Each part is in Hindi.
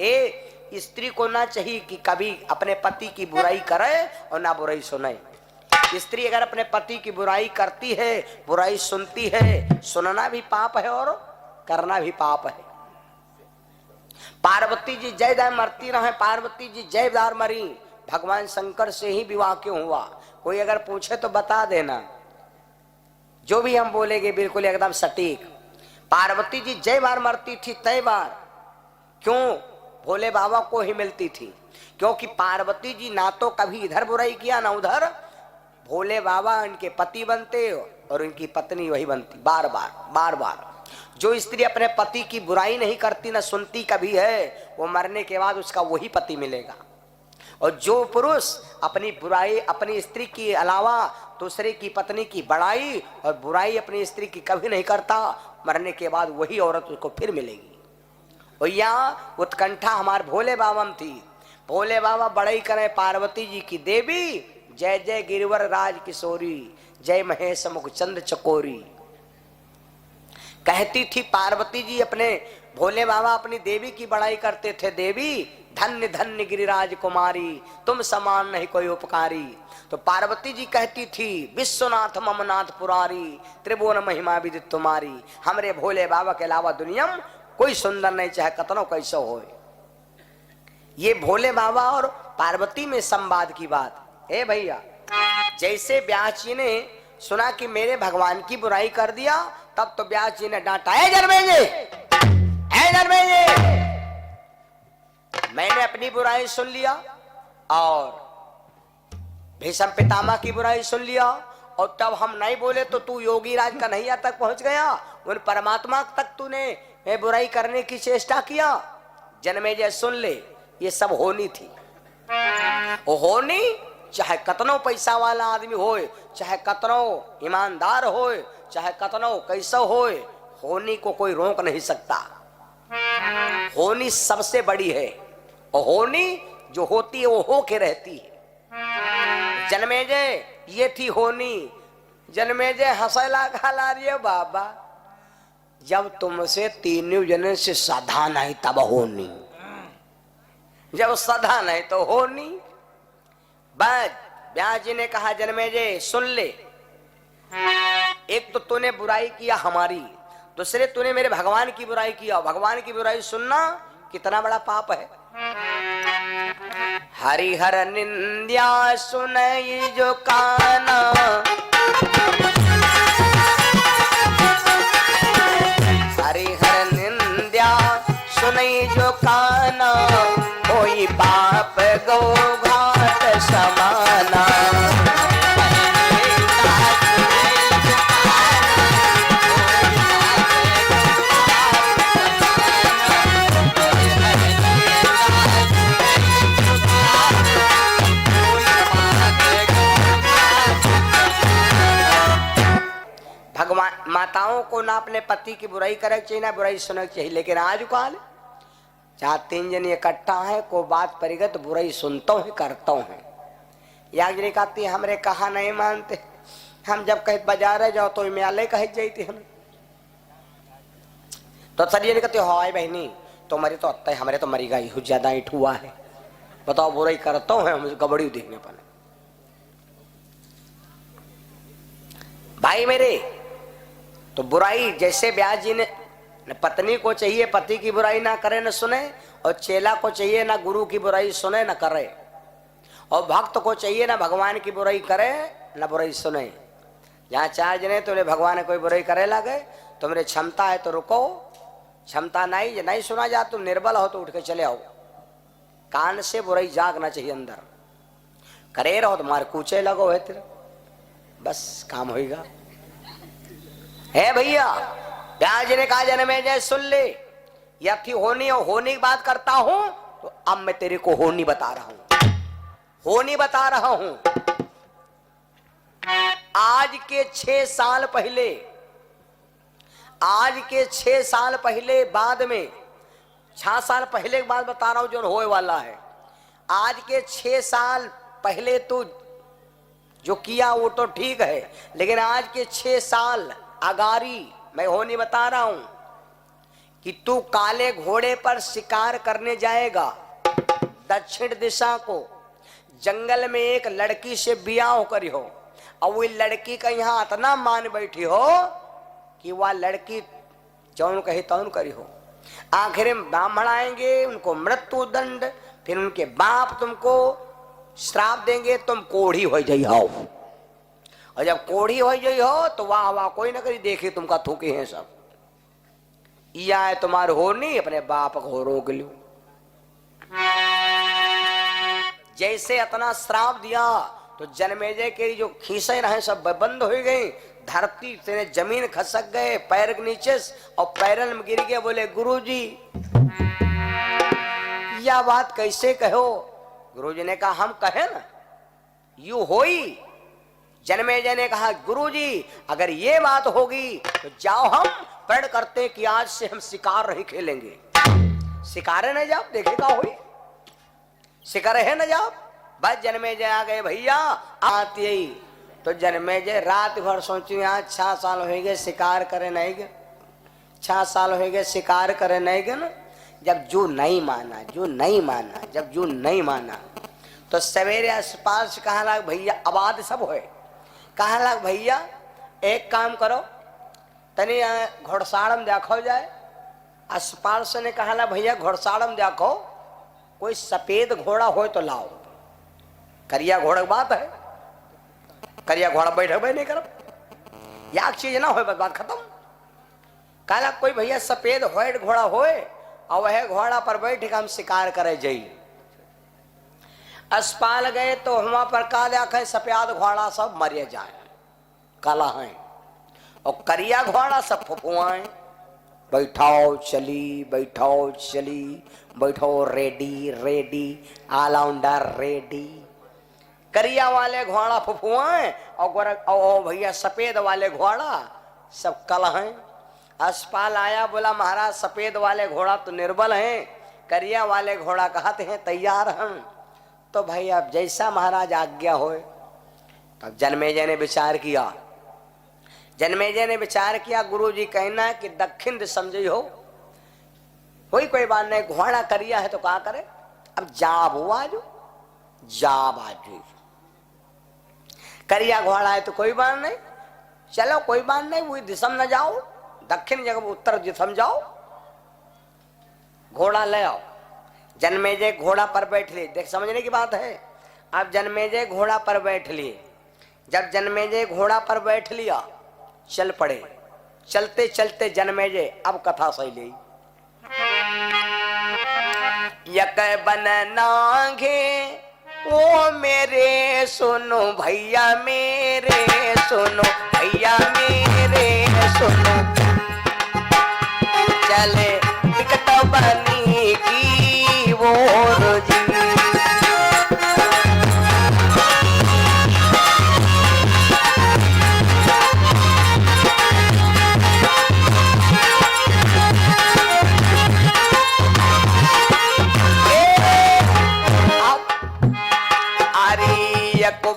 ए स्त्री को ना चाहिए कि कभी अपने पति की बुराई करे और ना बुराई सुने। स्त्री अगर अपने पति की बुराई करती है, बुराई सुनती है, सुनना भी पाप है और करना भी पाप है। पार्वती जी जयदार मरती रहे, पार्वती जी जयदार मरी, भगवान शंकर से ही विवाह क्यों हुआ? कोई अगर पूछे तो बता देना, जो भी हम बोलेंगे बिल्कुल एकदम सटीक। पार्वती जी जय बार मरती थी तय बार, क्यों? भोले बाबा को ही मिलती थी, क्योंकि पार्वती जी ना तो कभी इधर बुराई किया ना उधर। भोले बाबा इनके पति बनते और इनकी पत्नी वही बनती, बार बार। जो स्त्री अपने पति की बुराई नहीं करती ना सुनती कभी है, वो मरने के बाद उसका वही पति मिलेगा। और जो पुरुष अपनी बुराई अपनी स्त्री की अलावा दूसरे की पत्नी की बड़ाई और बुराई अपनी स्त्री की कभी नहीं करता, मरने के बाद वही औरत उसको फिर मिलेगी। और यहाँ उत्कंठा हमारे भोले बाबा में थी। भोले बाबा बड़ाई करें पार्वती जी की, देवी जय जय गिरिवर राज किशोरी, जय महेश मुख चंद्र चकोरी। कहती थी पार्वती जी अपने भोले बाबा अपनी देवी की बड़ाई करते थे, देवी धन्य धन्य गिरिराज कुमारी, तुम समान नहीं कोई उपकारी। तो पार्वती जी कहती थी विश्वनाथ ममनाथ पुरारी, त्रिभुवन महिमा विदित तुम्हारी। हमरे भोले बाबा के अलावा दुनिया में कोई सुंदर नहीं, चाहे कतनो कैसो हो। ये भोले बाबा और पार्वती में संवाद की बात है भैया। जैसे व्यास जी ने सुना कि मेरे भगवान की बुराई कर दिया, तब तो व्यास जी ने डांटा, ए जन्मेजय, मैंने अपनी बुराई सुन लिया और भीष्म पितामह की बुराई सुन लिया, और तब हम नहीं बोले तो तू योगी राज कन्हैया तक पहुंच गया, उन परमात्मा तक तूने बुराई करने की चेष्टा किया। जन्मेजय सुन ले, ये सब होनी थी। वो होनी चाहे कतनो पैसा वाला आदमी होए, चाहे कतनो ईमानदार होए, चाहे कतनो कैसा होए, होनी को कोई रोक नहीं सकता। होनी सबसे बड़ी है, और होनी जो होती है वो हो के रहती है। जन्मेजय ये थी होनी। जन्मेजय हंसला खा रही है, बाबा जब तुमसे तीनों जने से सधा नहीं तब होनी, जब सधा नहीं तो होनी। बस व्यास जी ने कहा जन्मेजय सुन ले, एक तो तूने बुराई किया हमारी, दूसरे तूने मेरे भगवान की बुराई किया। भगवान की बुराई सुनना कितना बड़ा पाप है। हरिहर निंद्या सुनई जो काना, हरिहर निंद्या सुनई जो काना, कोई पाप गो घाट समाना। भगवान माताओं को ना अपने पति की बुराई करे चाहिए ना बुराई सुनना चाहिए, लेकिन आज काल जहाँ तीन जन इकट्ठा है को बात परिगत बुराई सुनता हूँ करता हूँ। याग्नि कहती हमरे कहा नहीं मानते, हम जब कहीं बाजार जाओ तो म्याले कह जाती हम तो सरिये कहते हो आए बहनी तुम्हारी तो अत्ता है, हमारे तो मरी गई ज्यादा ईट हुआ है, बताओ बुराई करता हूँ हम गबड़ी देखने पर। भाई मेरे तो बुराई जैसे व्यास जी ने पत्नी को चाहिए पति की बुराई ना करे न सुने, और चेला को चाहिए ना गुरु की बुराई सुने न करे, और भक्त को चाहिए ना भगवान की बुराई करे न बुराई सुने। जहाँ चार जने तो भगवान ने कोई बुराई करे लगे, तुम्हारे क्षमता है तो रुको, क्षमता नहीं नहीं सुना जा, तुम निर्बल हो तो उठ के चले आओ। कान से बुराई जागना चाहिए अंदर, करे रहो तुम्हारे कूचे लगो है तेरे, बस काम होगा। है भैया व्यास ने कहा जन्मेजय सुन ले, या थी होनी और होनी की बात करता हूं, तो अब मैं तेरे को होनी बता रहा हूं, होनी बता रहा हूं। आज के 6 साल पहले, आज के 6 साल पहले बाद में 6 साल पहले की बात बता रहा हूं जो होए वाला है। आज के 6 साल पहले तो जो किया वो तो ठीक है, लेकिन आज के 6 साल अगारी मैं होनी बता रहा हूं कि तू काले घोड़े पर शिकार करने जाएगा दक्षिण दिशा को, जंगल में एक लड़की से ब्याह करी हो, और वो लड़की का यहाँ इतना मान बैठी हो कि वह लड़की जौन कही तौन करी हो। आखिर में ब्राह्मण आएंगे, उनको मृत्यु दंड, फिर उनके बाप तुमको श्राप देंगे, तुम कोढ़ी हो जाइ हो, और जब कोढ़ी हो जाइ हो तो वाह वाह कोई ना करी, देखे तुमका थूके हैं सब, या है तुम्हारे हो नहीं अपने बाप को रोक लो। जैसे इतना श्राप दिया तो जन्मेजय के जो खीसे रहे सब बंद हो गई, धरती से जमीन खसक गए पैर के नीचे, और पैरन में गिर गए। बोले गुरुजी यह बात कैसे कहो? गुरुजी ने कहा हम कहे ना यू होई। जन्मेजय ने कहा गुरुजी अगर ये बात होगी तो जाओ हम प्रण करते कि आज से हम शिकार नहीं खेलेंगे। शिकारे न जाओ, देखेगा हुई शिकारे है न जाओ। बस जन्मेजय आ गए, भैया आती ही तो जन्मेजय रात भर सोची आज 6 साल हो गए शिकार करे नहीं गए, 6 साल हो गए शिकार करे नहीं गए ना। जब जो नहीं माना, जो नहीं माना, जब जो नहीं माना तो सवेरे आसपास कहा लग भैया, आबाद सब होए, कहा लग भैया एक काम करो तनी घोड़साड़म देखो जाए। आसपास ने कहा ला भैया घोड़साड़म देखो, कोई सफेद घोड़ा हो तो लाओ। करिया घोड़ा बात है, करिया घोड़ा बैठे नहीं कर, या चीज ना हो बस बात खत्म। कहला कोई भैया सफेद व्हाइट घोड़ा होए और वह घोड़ा पर बैठ के हम शिकार करे जाइए। अस्पाल गए तो वहां पर काला है सफेद घोड़ा सब मरे जाए, काला है, और करिया घोड़ा सब फुफुआए। बैठाओ चली, बैठाओ चली, बैठो रेडी रेडी, ऑलराउंडर रेडी। करिया वाले घोड़ा फुफुआए और भैया सफेद वाले घोड़ा सब कल हैं। अस्पाल आया बोला महाराज सफेद वाले घोड़ा तो निर्बल हैं, करिया वाले घोड़ा कहते हैं तैयार हम। तो भाई अब जैसा महाराज आज्ञा होए। तब जन्मेजय ने विचार किया, जन्मेजय ने विचार किया गुरुजी कहना है कि दक्षिण समझी हो, कोई बात नहीं, घोड़ा करिया है तो क्या करे, अब जाब हुआ जो जाब आज करिया घोड़ा है तो कोई बात नहीं, चलो कोई बात नहीं, वही दिशा न जाओ, दक्षिण जगह उत्तर दिशा जाओ, घोड़ा ले आओ। जन्मेजय घोड़ा पर बैठ लिए, देख समझने की बात है। अब जन्मेजय घोड़ा पर बैठ लिए, जब जन्मेजय घोड़ा पर बैठ लिया चल पड़े। चलते चलते जन्मेजय अब कथा सही ली। यक बन नाघे ओ मेरे सुनो भैया मेरे, सुनो भैया मेरे सुनो, चले टिकट बनी की वो रोजी।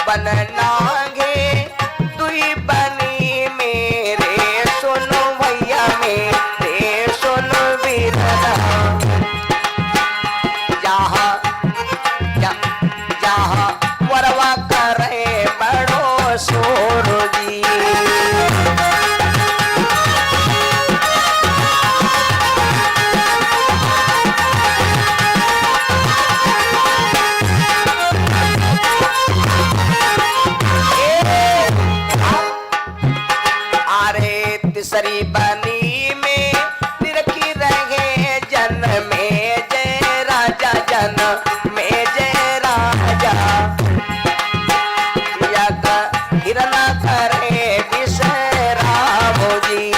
बन नागे दुई बनी मेरे, सुनो भैया मेरे सुनो वीरना, जहाँ वरवा करे बड़ो सूरजी। तीसरी बनी में निरखी रहे जन में जय राजा, जन में जय राजा, यक हिरण करे विश्राम जी।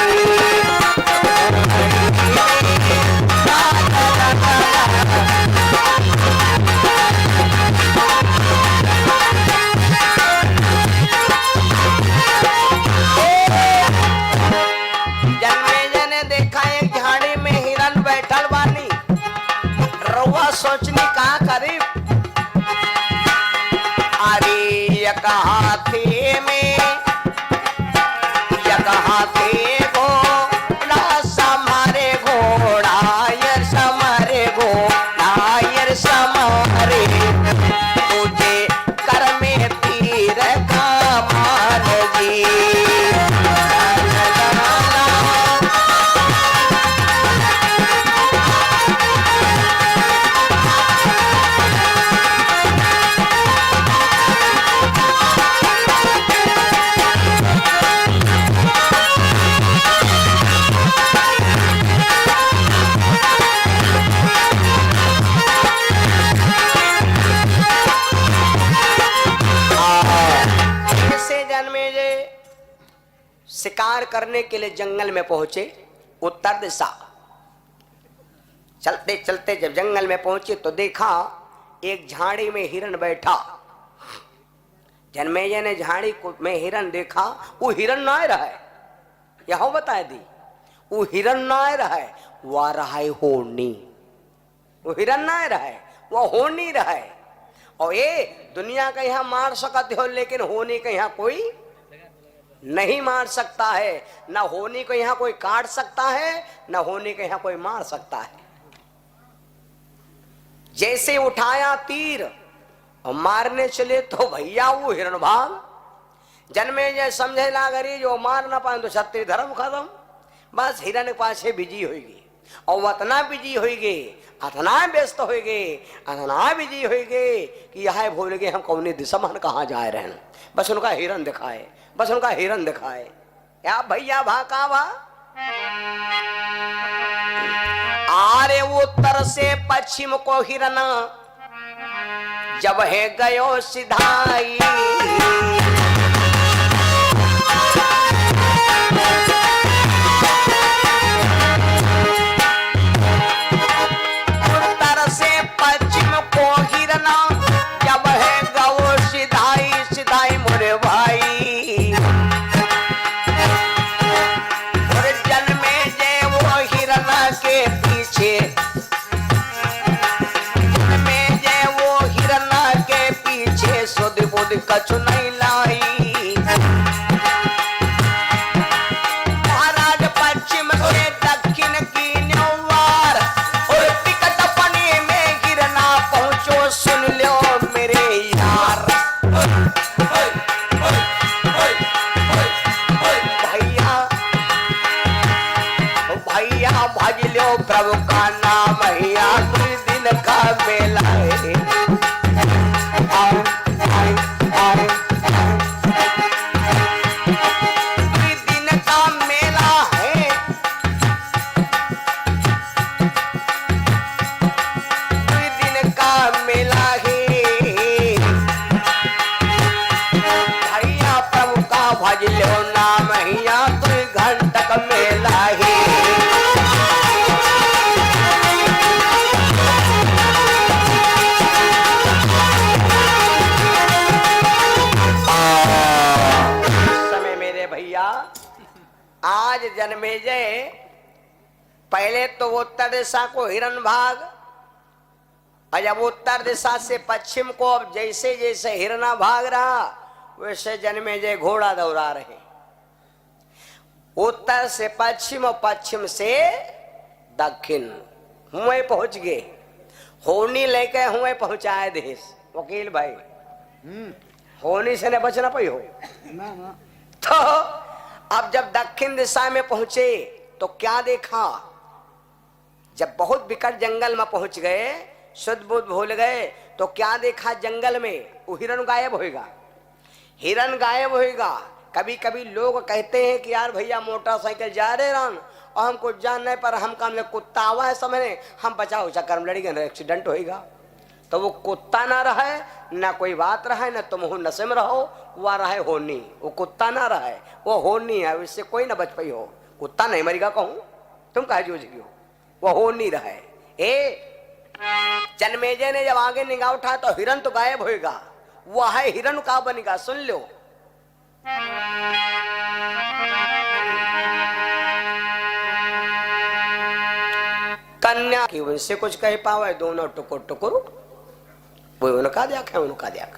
सोचनी कहा करी अरे यक हाथी में, यक हाथी घोड़ा संभारे घोड़ा शिकार करने के लिए जंगल में पहुंचे। उत्तर दिशा चलते चलते जब जंगल में पहुंचे तो देखा एक झाड़ी में हिरण बैठा। जन्मेजय ने झाड़ी में हिरण देखा, वो हिरण ना रहा है, यह बता दी, वो हिरण ना रहा है, वह रहा है होनी। वो हिरण ना रहा है, वो होनी रहा है। और ये दुनिया का यहाँ मार सकते हो, लेकिन होनी का यहाँ कोई नहीं मार सकता है। ना होनी को यहाँ कोई काट सकता है, ना होनी को यहाँ कोई मार सकता है। जैसे उठाया तीर और मारने चले तो भैया वो हिरण भाग। जन्मेजय समझे लागरी जो मार ना पाए तो क्षत्रिय धर्म खत्म। बस हिरण के पास बिजी होगी और अतना बिजी होगी, अतना व्यस्त होगी, अतना बिजी होगी कि यह भूल गए हम कौन दिशा में कहाँ जा रहे हैं। बस उनका हिरण दिखाए, बस उनका हिरण दिखाए। या भैया भाका भा आरे उत्तर से पश्चिम को हिरण जब है गयो सिधाई। उत्तर से पश्चिम को हिरण जब है गयो सिधाई, सिधाई मोरे भाई। और जन्मेजय वो हिरण के पीछे, जन्मेजय वो हिरण के पीछे सुध बुध कछु नहीं लाई। महाराज पश्चिम से दक्षिण की न्योवार और टिकट पने में गिरना पहुंचो, सुन लो मेरे यार। भैया भैया भज लो प्रभु का नाम, भैया कोई दिन का मेला है। कोई दिन का मेला है, कोई दिन का मेला है। भैया प्रभु का भज लो नाम, भैया कोई घंटक मेला है। आज जन्मेजय पहले तो उत्तर दिशा को हिरण भाग, और जब उत्तर दिशा से पश्चिम को अब जैसे जैसे हिरना भाग रहा वैसे जन्मेजय घोड़ा दौड़ा रहे। उत्तर से पश्चिम और पश्चिम से दक्षिण हुए पहुंच गए। होनी लेके हुए पहुंचाए देश। वकील भाई होनी से न बचना पाई हो तो अब जब दक्षिण दिशा में पहुंचे तो क्या देखा, जब बहुत विकट जंगल में पहुंच गए, शुद्ध बुद्ध भूल गए, तो क्या देखा जंगल में वो हिरण गायब होएगा। हिरण गायब होएगा। कभी कभी लोग कहते हैं कि यार भैया मोटरसाइकिल जा रहे रन और हमको जानने पर हम काम कुत्ता आवा है समझे, हम बचाओ चक्कर में लड़ी गए, एक्सीडेंट होएगा। तो वो कुत्ता ना रहे, ना कोई बात रहे, ना तुम हो नशे में रहो, वह रहे होनी। वो कुत्ता ना रहे, वो होनी है, उससे कोई ना बच पाई हो। कुत्ता नहीं मरेगा कहूं, तुम कहे जूझ गई हो, वो होनी रहे। जन्मेजय ने जब आगे निगाह उठा तो हिरण तो गायब होएगा, वह है हिरण का बनेगा। सुन लो कन्या की उनसे कुछ कह पावे, दोनों टुकुर टुकुर वो उनका देख है, उनका देख।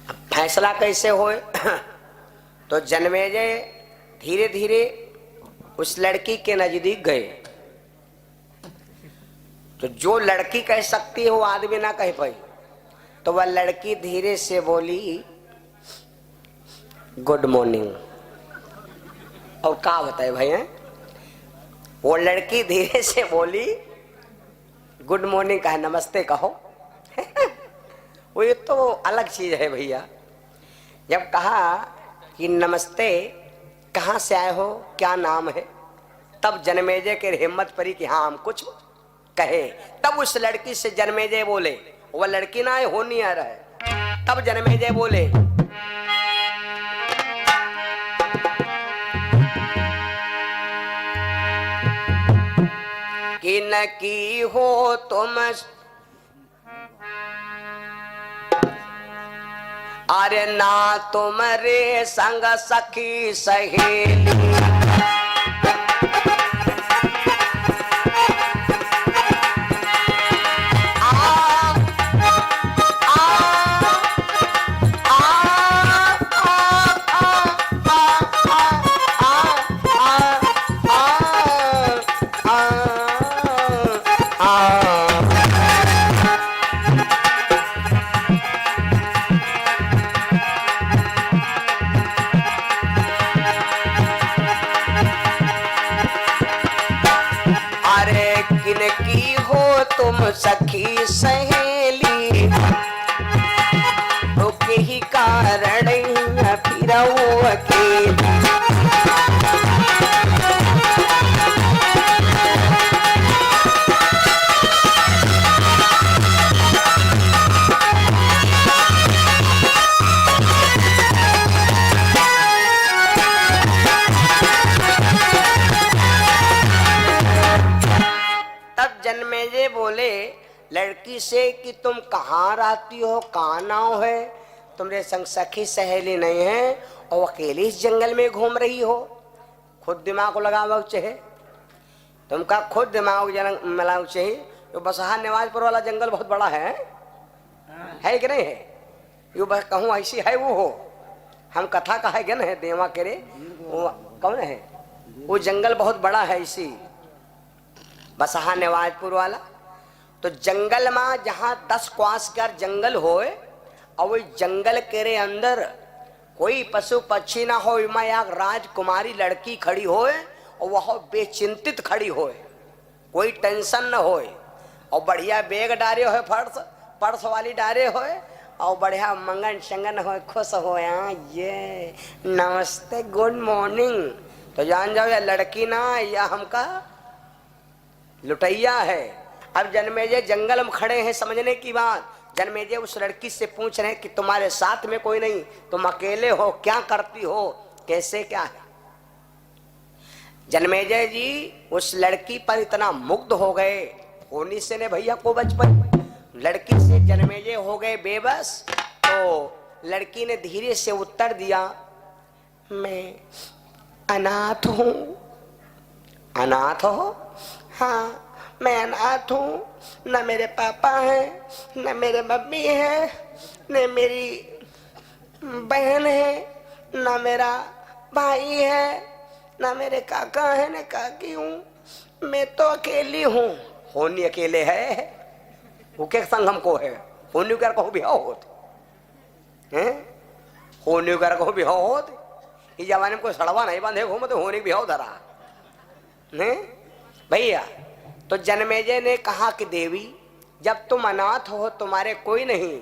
अब फैसला कैसे होए तो जन्मेजय धीरे धीरे उस लड़की के नजदीक गए। तो जो लड़की कह सकती है वो आदमी ना कह पाई, तो वह लड़की धीरे से बोली गुड मॉर्निंग। और क्या बताए भाई हैं, वो लड़की धीरे से बोली गुड मॉर्निंग कहे, नमस्ते कहो वो ये तो अलग चीज है भैया। जब कहा कि नमस्ते, कहाँ से आए हो, क्या नाम है, तब जन्मेजय के हिम्मत पड़ी कि हाँ हम कुछ कहे। तब उस लड़की से जन्मेजय बोले, वह लड़की ना है होनी आ रहा है। तब जन्मेजय बोले किन की हो तुम, अरे ना तुमरे संग सखी सहेली, की हो तुम सखी सहेली, तो के ही कारण फिर अकेली, जन्मेजय बोले लड़की से कि तुम कहाँ रहती हो, कहाँ नाव है, तुम्हारे संग सखी सहेली नहीं है और अकेली इस जंगल में घूम रही हो। खुद दिमाग को लगाओ चाहिए, तुमका खुद दिमाग मिलाओ चाहिए। तो बसहा नवाजपुर वाला जंगल बहुत बड़ा है कि नहीं है? यो बस कहूँ ऐसी है वो हो, हम कथा कहा है है देवा करे वो कौन है, वो जंगल बहुत बड़ा है इसी बसहा नवाजपुर वाला। तो जंगल में जहाँ 10 क्वास कर जंगल होए और वो जंगल के अंदर कोई पशु पक्षी ना हो, मैं एक राजकुमारी लड़की खड़ी होए और वह बेचिंतित खड़ी होए, कोई टेंशन न होए और बढ़िया बैग डारे हो, पर्स वाली डारे होए और बढ़िया मंगन शंगन हो, खुश हो, ये नमस्ते गुड मॉर्निंग। तो जान जाओ या लड़की ना या हमका लुटैया है। अब जन्मेजय जंगल में खड़े हैं, समझने की बात। जन्मेजय उस लड़की से पूछ रहे हैं कि तुम्हारे साथ में कोई नहीं, तुम अकेले हो, क्या करती हो, कैसे क्या है। जन्मेजय जी उस लड़की पर इतना मुग्ध हो गए, होनी से ने भैया को बचपन लड़की से जन्मेजय हो गए बेबस। तो लड़की ने धीरे से उत्तर दिया, मैं अनाथ हूं। अनाथ हो? हाँ मैं अनाथ हूँ, न मेरे पापा हैं, न मेरे मम्मी है, न मेरी बहन है, न मेरा भाई है, न मेरे काका है, न काकी हूँ। मैं तो अकेली हूँ। होनी अकेले है वो के संग हमको है, होनी कर को बिहाव होते हैं, होनी कर को बिहाव होते। इस जमाने में कोई सड़वा नहीं बांधे घूमते, होनी बिहाव धरा नहीं भैया। तो जन्मेजय ने कहा कि देवी जब तुम अनाथ हो, तुम्हारे कोई नहीं,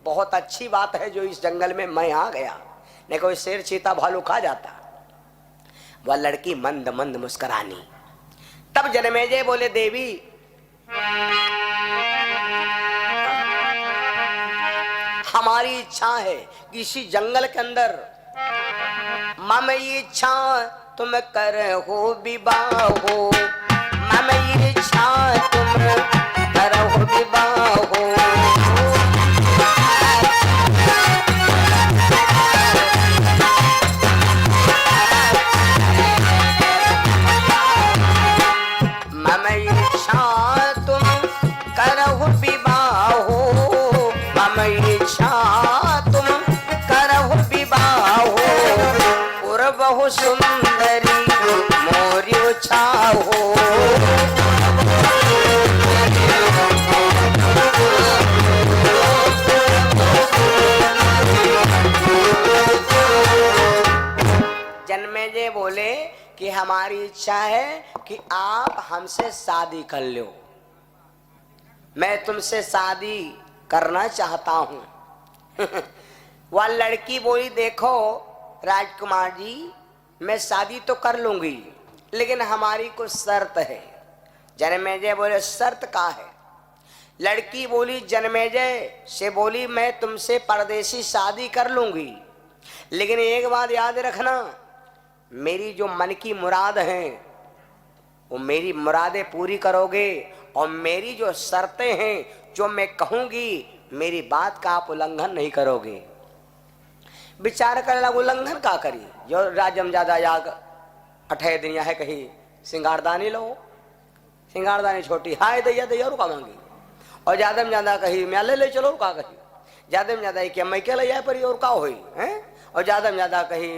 बहुत अच्छी बात है जो इस जंगल में मैं आ गया, नहीं कोई शेर चीता भालू खा जाता। वह लड़की मंद मंद मुस्कुरानी। तब जन्मेजय बोले देवी हमारी इच्छा है कि इसी जंगल के अंदर मम इच्छा तुम कर हो विवाह हो, मम इच्छा तुम कर हो विवाह हो। मम इच्छा तुम कर हो विवाह हो, मम इच्छा तुम कर हो विवाह हो। और बहु सुंदरी मोरी छाओ, जन्मेजय बोले कि हमारी इच्छा है कि आप हमसे शादी कर लो, मैं तुमसे शादी करना चाहता हूं। वह लड़की बोली देखो राजकुमार जी मैं शादी तो कर लूंगी, लेकिन हमारी कुछ शर्त है। जन्मेजय बोले शर्त का है? लड़की बोली जन्मेजय से बोली मैं तुमसे परदेसी शादी कर लूंगी, लेकिन एक बात याद रखना, मेरी जो मन की मुराद है वो मेरी मुरादें पूरी करोगे और मेरी जो शर्तें हैं जो मैं कहूंगी मेरी बात का आप उल्लंघन नहीं करोगे। विचार कर लगा उल्लंघन का करी जो राजम ज्यादा याग 18 दिन है कही सिंगारदानी लो, सिंगारदानी छोटी हाय दैया दैया रुका मांगी और ज्यादा में ज्यादा कही मैं ले चलो रुका कही ज्यादा में ज्यादा क्या मैं के ले जाए पर और का होई हैं और ज्यादा में ज्यादा कही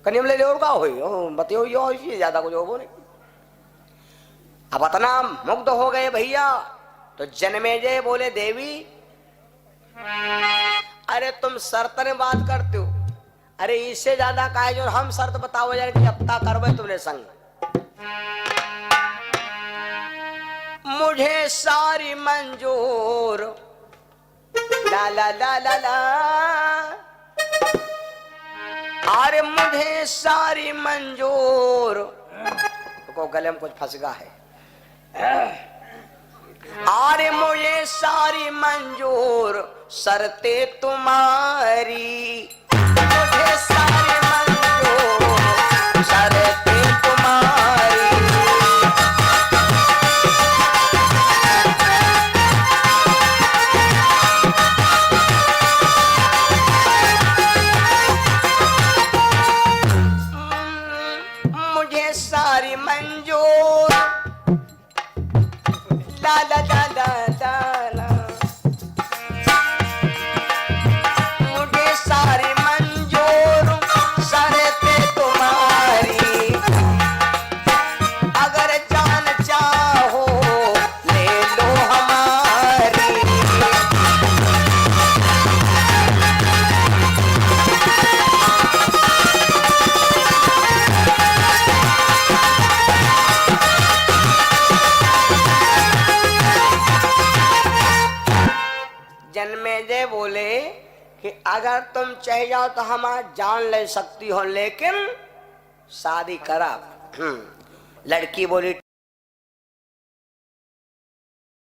कनियम ले और का होई बतियो यो ज्यादा कुछ हो नहीं। अब इतना मुग्ध हो गए भैया तो जन्मेजय बोले देवी अरे तुम शर्तन बात करते हो, अरे इससे ज्यादा का है जो हम शर्त बताओ यार कि अब तक करवे तुमने संग। मुझे सारी मंजूर ला ला ला ला ला, अरे मुझे सारी मंजूर को गले में कुछ फंस गया है। अरे मुझे सारी मंजूर शर्ते तुम्हारी, मुझे सारी मंजूर शर्ते तुम्हारी। मुझे सारी मंजूर ला ला ला ला ला, मुझे सारी मंजूर शर्ते तुम्हारी। अगर जान चाहो ले लो हमारी। जन्मेजय बोले कि अगर तुम चाह जाओ तो हम आज जान ले सकती हो लेकिन शादी करा। लड़की बोली